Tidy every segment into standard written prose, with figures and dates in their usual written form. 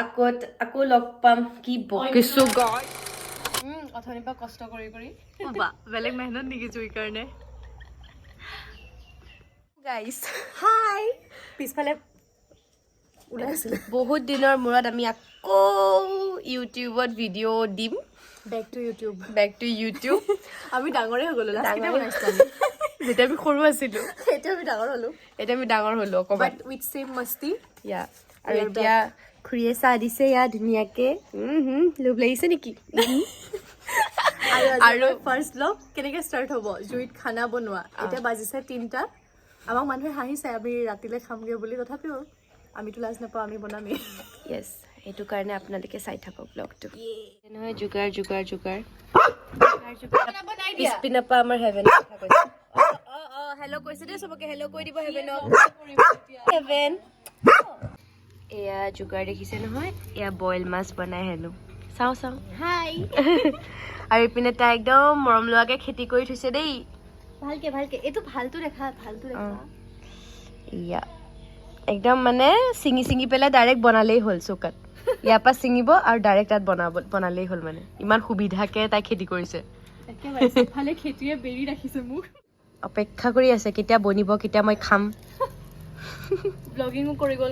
আকৌ লগ পাম কি বকিছো গাই অথনিৰ পৰা কষ্ট কৰি বা বেলেগ মেহনত নেকি জুই কাৰণে গাইস হাই পিছফালে ওলাইছিলে বহুত দিনৰ মূৰত আমি আকৌ ইউটিউবত ভিডিঅ' দিম বেক টু ইউটিউব আমি ডাঙৰে হৈ গলো ডাঙৰে বনাইছিলো যেতিয়া আমি সৰু আছিলো এতিয়া আমি ডাঙৰ হলো অকমান বাট উইথ সেম মস্তি ইয়া আৰু এতিয়া খুৰীয়ে চাহ দিছে ইয়া ধুনীয়াকে লোভ লাগিছে নেকি আৰু ফাৰ্ষ্ট ব্লগ কেনেকে ষ্টাৰ্ট হ'ব জুইত খানা বনোৱা এতিয়া বাজিছে 3টা আমাক মানুহে হাঁহিছে আমি ৰাতিলে খামগে বুলি তথাপিও আমিতো লাজ নাপাওঁ আমি বনামেই য়েছ এইটো কাৰণে আপোনালোকে চাই থাকক ব্লগটো নহয় যোগাৰ পিছপিনৰ পৰা আমাৰ হেভেন কথা কৈছে হেল্ল' কৈছে দেই চবকে হেল্ল' কৈ দিব হেভেনক হেভেন এয়া যোগাৰ দেখিছে নহয় এয়া বইল মাছ বনাই হেনো চাওঁ হাই আৰু ইপিনে তাই একদম মৰম লোৱাকে খেতি কৰি থৈছে দেই ভালকে এইটো ভালটো দেখা ইয়া একদম মানে চিঙি পেলাই ডাইৰেক্ট বনালেই হ'ল চৌকাত ইয়াৰ পৰা ছিঙিব আৰু ডাইৰেক্ট তাত বনালেই হ'ল মানে ইমান সুবিধাকে তাই খেতি কৰিছে একেবাৰে সবফালে খেতিয়ে বেৰি ৰাখিছে মোক অপেক্ষা কৰি আছে কেতিয়া বনিব কেতিয়া মই খাম ব্লগিঙো কৰি গ'ল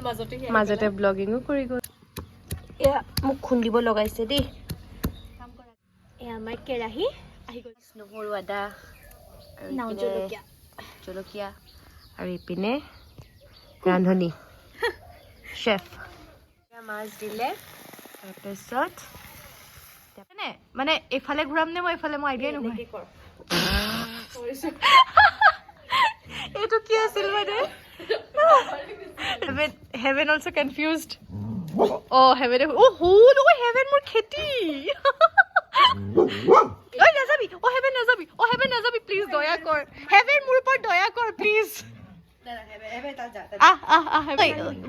মাজতে ব্লগিঙো কৰি গ'ল এয়া মোক খুন্দিব লগাইছে দেই এয়া আমাৰ কেৰাহী আহি গ'ল নহৰু আদা নাও জলকীয়া আৰু ইপিনে ৰান্ধনী চেফ মাছ দিলে তাৰপিছত মানে এইফালে ঘূৰাম নে মই এইফালে মই আইডিয়াই নহয় এইটো কি আছিল মানে হেভেন অলসো কনফিউজড হেভেন হেভেন মোৰ খেতি হেভেন নাযাবি প্লিজ দয়া কৰ হেভেন মোৰ ওপৰত দয়া কৰ প্লিজ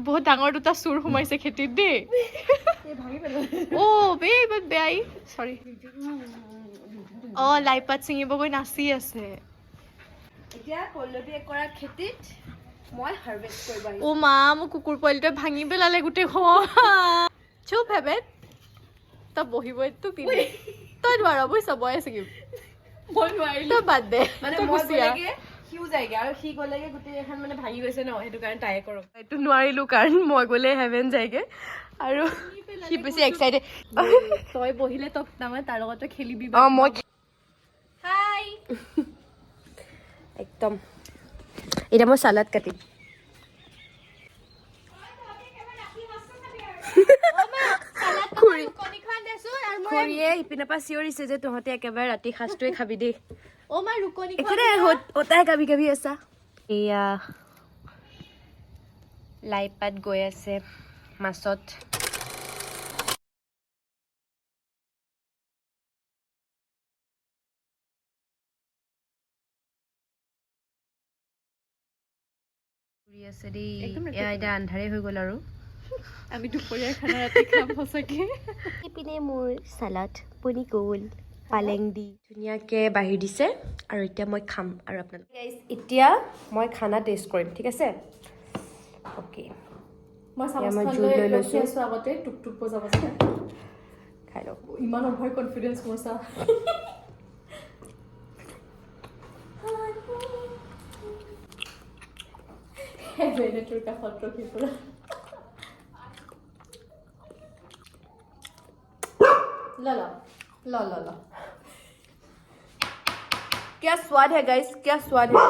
বহুত ডাঙৰ দুটা চুৰ সোমাইছে খেতিত দেই বেয়াই চৰি লাই পাত ছিঙিব গৈ নাচি আছে এতিয়া পল্লৱী কৰা খেতিত মই হাৰভেষ্ট কৰিব আহিছো মা মোক কুকুৰ পোৱালিটোৱে ভাঙি পেলালে গোটেই চুপ হেভেন তই বহিবই তোক তই নোৱাৰ বুজিছ বয় ছিঙিম মই নোৱাৰিলো বাদ দে মানে মই গ'লেগে সিও যায়গে আৰু সি গ'লেগে গোটেই এখন মানে ভাঙি গৈছে ন সেইটো কাৰণে তাই কৰক এইটো নোৱাৰিলো কাৰণ মই গ'লে হেভেন যায়গে আৰু সি বেছি এক্সাইটেড তই বহিলে তই তাৰমানে তাৰ লগতে খেলিবি মই হাই একদম এতিয়া মই চালাড কাটিম খুৰীয়ে ইপিনৰ পৰা চিঞৰিছে যে তহঁতে একেবাৰে ৰাতি সাঁজটোৱে খাবি দেই কাবি কাবি আছা এয়া লাই পাত গৈ আছে মাছত আছে দেই এতিয়া আন্ধাৰে হৈ গ'ল আৰু আমি দুপৰীয়া খানা ৰাতি খাম সঁচাকে ইপিনে মোৰ চালাড বনি গ'ল পালেং দি ধুনীয়াকে বাঢ়ি দিছে আৰু এতিয়া মই খাম আৰু আপোনালোক এতিয়া মই খানা টেষ্ট কৰিম ঠিক আছে অ'কে মই জুই লৈ লৈছো আগতে টুক বজাব খাই লওক ইমান অভাৰ কনফিডেন্স মোৰ চা হেভেনেটোৰ কাষত ৰখি পৰা ला क्या स्वाद है गाइस क्या स्वाद है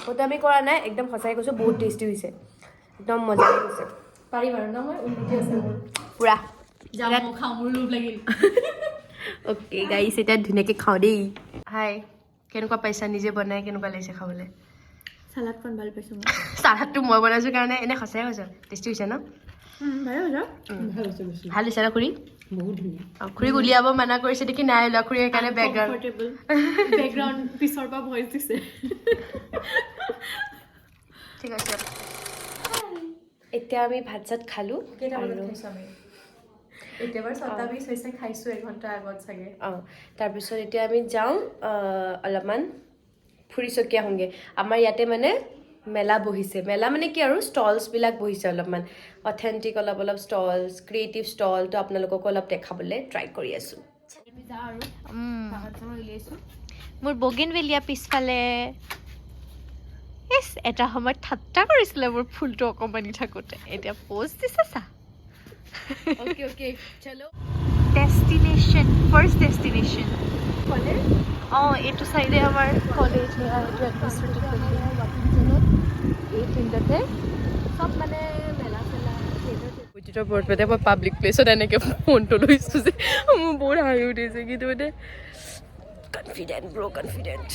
ওটা আমি কৰা নাই একদম সঁচাই কৈছো বহুত টেষ্টি হৈছে একদম মজা হৈছে পাৰিম আৰু না মই উন্নতি আছে মোৰ পুৰা যাম খাওঁ মোৰ লোভ লাগিল ওকে গাইস এটা ধুনীয়াকে খাওঁ দেই হাই কেনেকুৱা পাইছা নিজে বনাই কেনেকুৱা লাগিছে খাবলৈ সালাডখন ভাল পাইছো মই সালাডটো মই বনাইছো কাৰণে এনে সঁচাই কৈছো টেষ্টি হৈছে ন ভাল হৈছে ন খুৰী বহুত ধুনীয়া খুৰীক উলিয়াব মানা কৰিছে দেখি নাই ওলোৱা খুৰীৰ কাৰণে বেকগ্ৰাউণ্ড পিছৰ পৰা ভইচ দিছে ঠিক আছে এতিয়া আমি ভাত চাত খালো খাইছো এঘণ্টা আগত চাগে তাৰপিছত এতিয়া আমি যাওঁ অলপমান ফুৰি চকি আহোঁগৈ আমাৰ ইয়াতে মানে মেলা বহিছে মেলা মানে কি আৰু ষ্টলছবিলাক বহিছে অলপমান অথেণ্টিক অলপ ষ্টলছ ক্ৰিয়েটিভ ষ্টল তো আপোনালোকক অলপ দেখাবলৈ ট্ৰাই কৰি আছোঁ মোৰ বগেনভেলিয়া পিছফালে ইছ এটা সময়ত ঠাট্টা কৰিছিলে মোৰ ফুলটো অকণমানি থাকোঁতে এতিয়া প'ষ্ট দিছে চা অ'কে চলো ডেষ্টিনেশ্যন ফাৰ্ষ্ট ডেষ্টিনেশ্যন অঁ এইটো চাইডে আমাৰ কলেজ এইটো এডমিনিষ্ট্ৰেটিভ বিল্ডিং এই ফিল্ডতে চব মানে মেলা চেলা বৈদ্যুতৰ বৰপেটাত মই পাব্লিক প্লেচত এনেকৈ ফোনটো লৈছোঁ যে মোৰ বহুত হাঁহি উঠিছে কিন্তু মানে কনফিডেণ্ট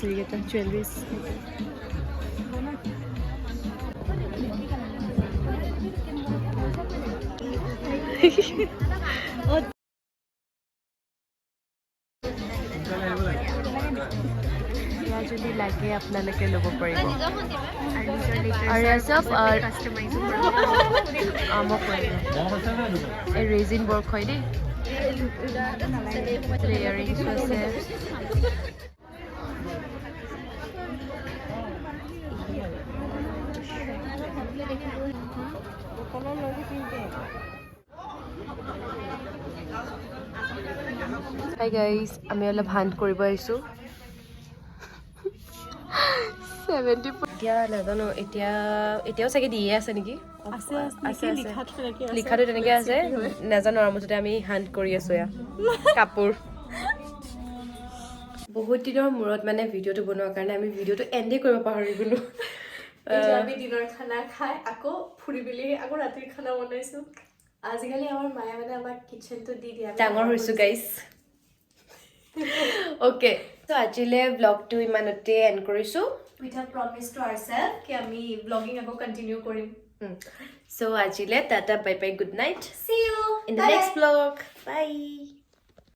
জুৱেলাৰিজ যদি লাগে আপোনালোকে ল'ব পাৰিব আৰু এয়া চব মোক এই ৰেজিন ৱৰ্ক হয় দেই ইয়াৰিংছ আছে হাই গাইজ আমি অলপ হান্ট কৰিব আহিছোঁ 70 এতিয়া নাজানো এতিয়াও চাগে দিয়ে আছে নেকি আছে লিখাটো তেনেকৈ আছে নাজানো আৰু মুঠতে আমি হান্ট কৰি আছোঁ এয়া কাপোৰ বহুত দিনৰ মূৰত মানে ভিডিঅ'টো বনোৱাৰ কাৰণে আমি ভিডিঅ'টো এণ্ডে কৰিব পাহৰি গ'লোঁ আমি দিনৰ খানা খাই আকৌ ফুৰিবলৈ আকৌ ৰাতিৰ খানা বনাইছোঁ আজিকালি আমাৰ মায়ে মানে আমাক কিটচেনটো দি দিয়ে ডাঙৰ হৈছোঁ গাইজ অ'কে ত' আজিলৈ ব্লগটো ইমানতে এণ্ড কৰিছোঁ উইথ আ প্ৰমিছ টু আৱাৰছেল্ফ কি আমি ব্লগিং আকৌ কণ্টিনিউ কৰিম চ' আজিলৈ tata bye bye good night See you. In the next blog by